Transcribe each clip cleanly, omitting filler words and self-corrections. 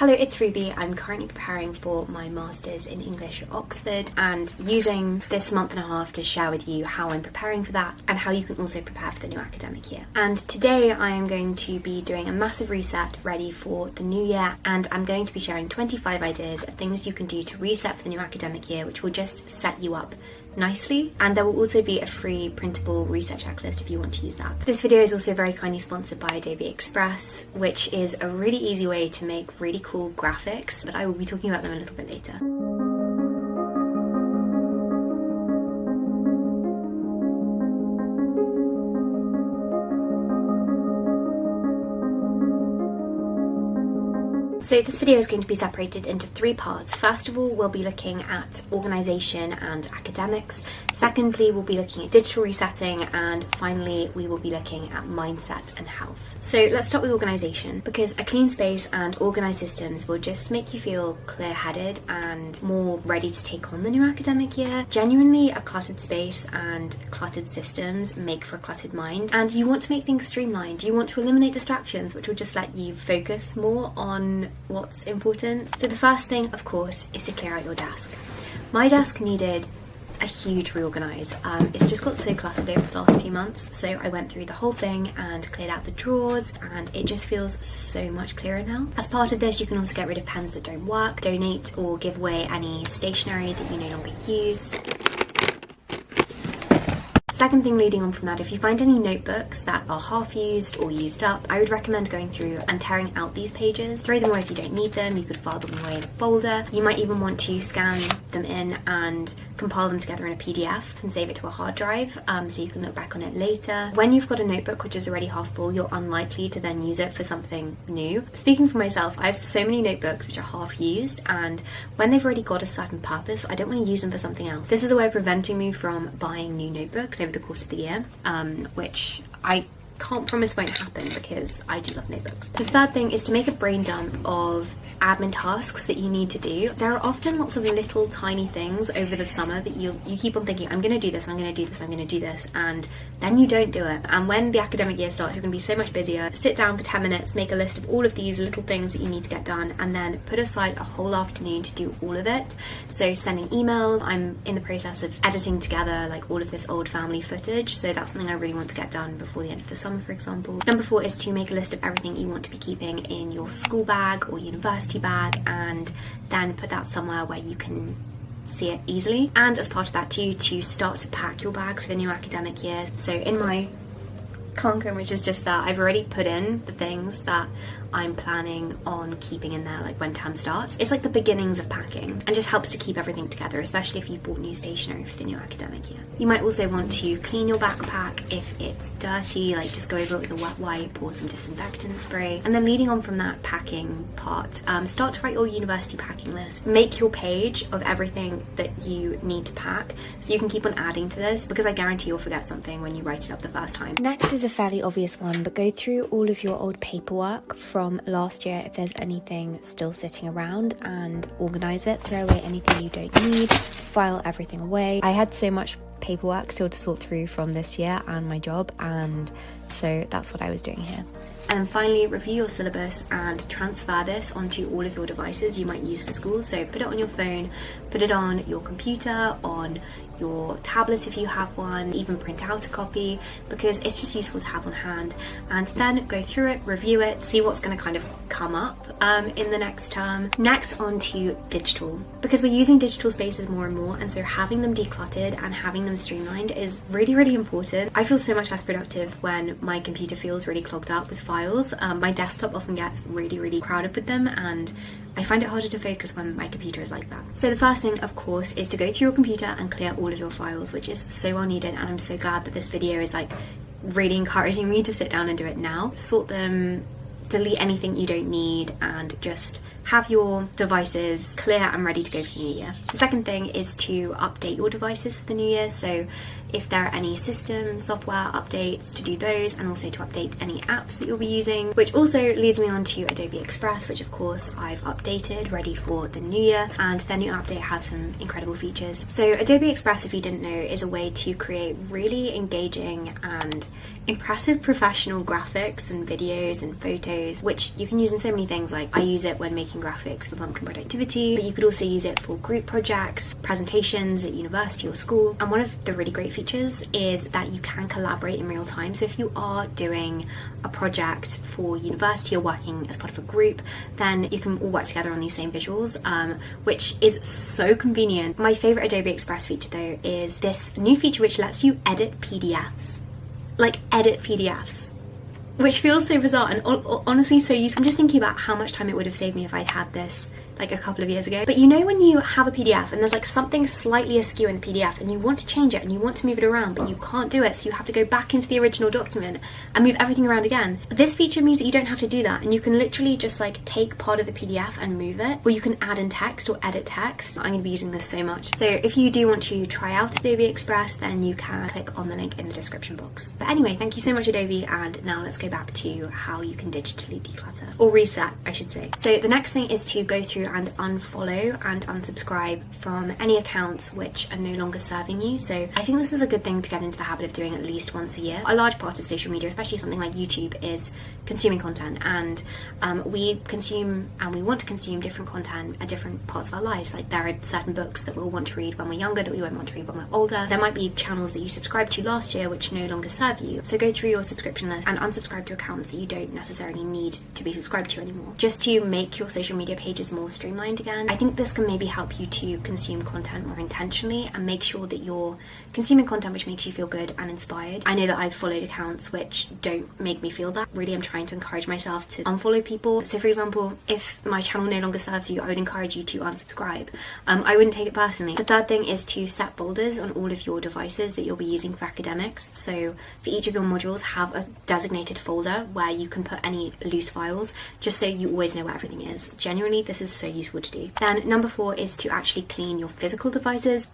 Hello, it's Ruby. I'm currently preparing for my Masters in English at Oxford and using this month and a half to share with you how I'm preparing for that and how you can also prepare for the new academic year. And today I am going to be doing a massive reset ready for the new year, and I'm going to be sharing 25 ideas of things you can do to reset for the new academic year, which will just set you up nicely. And there will also be a free printable reset checklist if you want to use that. This video is also very kindly sponsored by Adobe Express, which is a really easy way to make really cool graphics, but I will be talking about them a little bit later. So this video is going to be separated into 3 parts. First of all, we'll be looking at organisation and academics. Secondly, we'll be looking at digital resetting. And finally, we will be looking at mindset and health. So let's start with organisation, because a clean space and organised systems will just make you feel clear-headed and more ready to take on the new academic year. Genuinely, a cluttered space and cluttered systems make for a cluttered mind. And you want to make things streamlined. You want to eliminate distractions, which will just let you focus more on what's important. So the first thing, of course, is to clear out your desk. My desk needed a huge reorganise. It's just got so cluttered over the last few months, so I went through the whole thing and cleared out the drawers, and it just feels so much clearer now. As part of this, you can also get rid of pens that don't work, donate or give away any stationery that you no longer use. Second thing leading on from that, if you find any notebooks that are half used or used up, I would recommend going through and tearing out these pages. Throw them away if you don't need them. You could file them away in a folder. You might even want to scan them in and compile them together in a PDF and save it to a hard drive, so you can look back on it later. When you've got a notebook which is already half full, you're unlikely to then use it for something new. Speaking for myself, I have so many notebooks which are half used, and when they've already got a certain purpose, I don't want to use them for something else. This is a way of preventing me from buying new notebooks over the course of the year, which I can't promise won't happen because I do love notebooks. The third thing is to make a brain dump of admin tasks that you need to do. There are often lots of little tiny things over the summer that you keep on thinking, I'm going to do this, I'm going to do this, I'm going to do this, and then you don't do it. And when the academic year starts, you're going to be so much busier. Sit down for 10 minutes, make a list of all of these little things that you need to get done, and then put aside a whole afternoon to do all of it. So sending emails, I'm in the process of editing together like all of this old family footage, so that's something I really want to get done before the end of the summer, for example. Number 4 is to make a list of everything you want to be keeping in your school bag or university bag, and then put that somewhere where you can see it easily. And as part of that too, to start to pack your bag for the new academic year. So in my Conquer, which is just that, I've already put in the things that I'm planning on keeping in there, like when term starts. It's like the beginnings of packing and just helps to keep everything together, especially if you've bought new stationery for the new academic year. You might also want to clean your backpack if it's dirty, like just go over it with a wet wipe or some disinfectant spray. And then leading on from that packing part, start to write your university packing list. Make your page of everything that you need to pack so you can keep on adding to this, because I guarantee you'll forget something when you write it up the first time. Next is a fairly obvious one, but go through all of your old paperwork from last year if there's anything still sitting around, and organise it. Throw away anything you don't need, file everything away. I had so much paperwork still to sort through from this year and my job, and so that's what I was doing here. And then finally, review your syllabus and transfer this onto all of your devices you might use for school. So put it on your phone, put it on your computer, on your tablet if you have one, even print out a copy, because it's just useful to have on hand. And then go through it, review it, see what's going to kind of come up in the next term. Next, on to digital, because we're using digital spaces more and more, and so having them decluttered and having them streamlined is really, really important. I feel so much less productive when my computer feels really clogged up with files. My desktop often gets really, really crowded with them, and I find it harder to focus when my computer is like that. So the first thing, of course, is to go through your computer and clear all of your files, which is so well needed, and I'm so glad that this video is like really encouraging me to sit down and do it now. Sort them, delete anything you don't need, and just have your devices clear and ready to go for the new year. The second thing is to update your devices for the new year. So if there are any system software updates, to do those, and also to update any apps that you'll be using, which also leads me on to Adobe Express, which of course I've updated, ready for the new year, and their new update has some incredible features. So Adobe Express, if you didn't know, is a way to create really engaging and impressive professional graphics and videos and photos photos, which you can use in so many things. Like I use it when making graphics for Pumpkin Productivity, but you could also use it for group projects, presentations at university or school. And one of the really great features is that you can collaborate in real time. So if you are doing a project for university or working as part of a group, then you can all work together on these same visuals, which is so convenient. My favorite Adobe Express feature though is this new feature which lets you edit PDFs. Like edit PDFs. Which feels so bizarre and honestly so useful. I'm just thinking about how much time it would have saved me if I'd had this like a couple of years ago. But you know when you have a PDF and there's like something slightly askew in the PDF and you want to change it and you want to move it around but you can't do it, so you have to go back into the original document and move everything around again. This feature means that you don't have to do that and you can literally just like take part of the PDF and move it, or you can add in text or edit text. I'm going to be using this so much. So if you do want to try out Adobe Express, then you can click on the link in the description box. But anyway, thank you so much Adobe, and now let's go back to how you can digitally declutter, or reset I should say. So the next thing is to go through and unfollow and unsubscribe from any accounts which are no longer serving you. So I think this is a good thing to get into the habit of doing at least once a year. A large part of social media, especially something like YouTube, is consuming content, and we consume and we want to consume different content at different parts of our lives. Like there are certain books that we'll want to read when we're younger that we won't want to read when we're older. There might be channels that you subscribed to last year which no longer serve you. So go through your subscription list and unsubscribe to accounts that you don't necessarily need to be subscribed to anymore, just to make your social media pages more streamlined again. I think this can maybe help you to consume content more intentionally and make sure that you're consuming content which makes you feel good and inspired. I know that I've followed accounts which don't make me feel that. Really, I'm trying to encourage myself to unfollow people. So for example, if my channel no longer serves you, I would encourage you to unsubscribe. I wouldn't take it personally. The third thing is to set folders on all of your devices that you'll be using for academics. So for each of your modules, have a designated folder where you can put any loose files, just so you always know where everything is. Genuinely, this is so useful to do. Then number 4 is to actually clean your physical devices.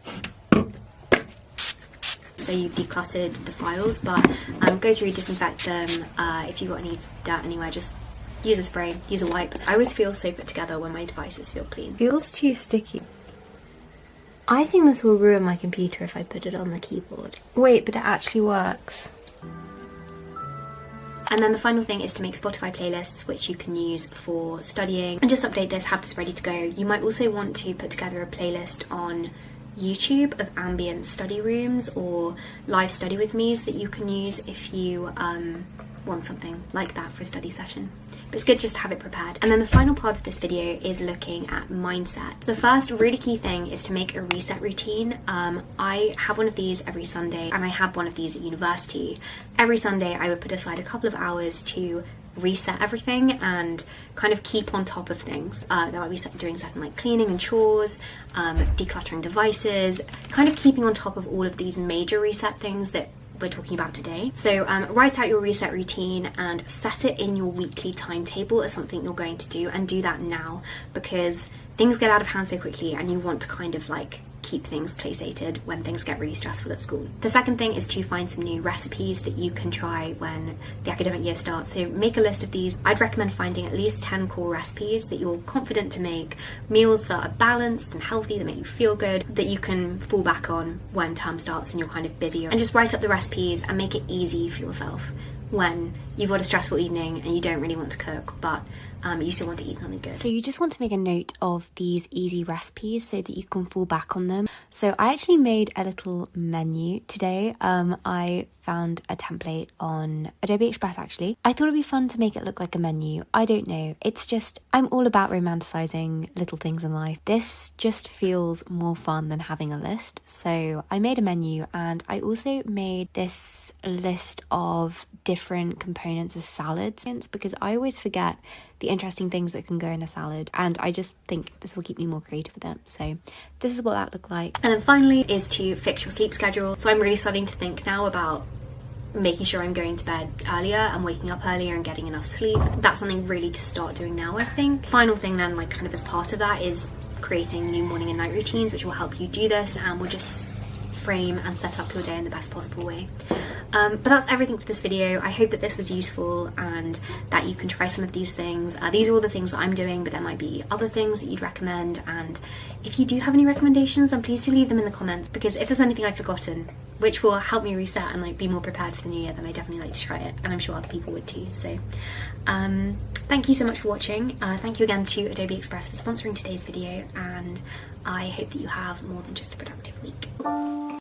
So you've decluttered the files, but go through, disinfect them. If you've got any dirt anywhere, just use a spray, use a wipe. I always feel so put together when my devices feel clean. Feels too sticky. I think this will ruin my computer if I put it on the keyboard. Wait, but it actually works. And then the final thing is to make Spotify playlists, which you can use for studying, and just update this, have this ready to go. You might also want to put together a playlist on YouTube of ambient study rooms or live study with me's that you can use if you want something like that for a study session. But it's good just to have it prepared. And then the final part of this video is looking at mindset. The first really key thing is to make a reset routine. I have one of these every Sunday, and I had one of these at university. Every Sunday I would put aside a couple of hours to reset everything and kind of keep on top of things. That might be doing something like cleaning and chores, decluttering devices, kind of keeping on top of all of these major reset things that we're talking about today. So write out your reset routine and set it in your weekly timetable as something you're going to do, and do that now, because things get out of hand so quickly and you want to kind of like keep things placated when things get really stressful at school. The second thing is to find some new recipes that you can try when the academic year starts. So make a list of these. I'd recommend finding at least 10 core recipes that you're confident to make, meals that are balanced and healthy, that make you feel good, that you can fall back on when term starts and you're kind of busier. And just write up the recipes and make it easy for yourself when you've got a stressful evening and you don't really want to cook, but you still want to eat something good. So you just want to make a note of these easy recipes so that you can fall back on them. So I actually made a little menu today. I found a template on Adobe Express actually. I thought it'd be fun to make it look like a menu. I don't know. It's just, I'm all about romanticizing little things in life. This just feels more fun than having a list. So I made a menu, and I also made this list of different components of salads, because I always forget the interesting things that can go in a salad, and I just think this will keep me more creative with it. So this is what that looked like. And then finally is to fix your sleep schedule. So I'm really starting to think now about making sure I'm going to bed earlier and waking up earlier and getting enough sleep. That's something really to start doing now, I think. Final thing then, like kind of as part of that, is creating new morning and night routines, which will help you do this and will just frame and set up your day in the best possible way. But that's everything for this video. I hope that this was useful and that you can try some of these things. These are all the things that I'm doing, but there might be other things that you'd recommend, and if you do have any recommendations, then please do leave them in the comments, because if there's anything I've forgotten, which will help me reset and like be more prepared for the new year, then I definitely like to try it, and I'm sure other people would too. So thank you so much for watching. Thank you again to Adobe Express for sponsoring today's video, and I hope that you have more than just a productive week.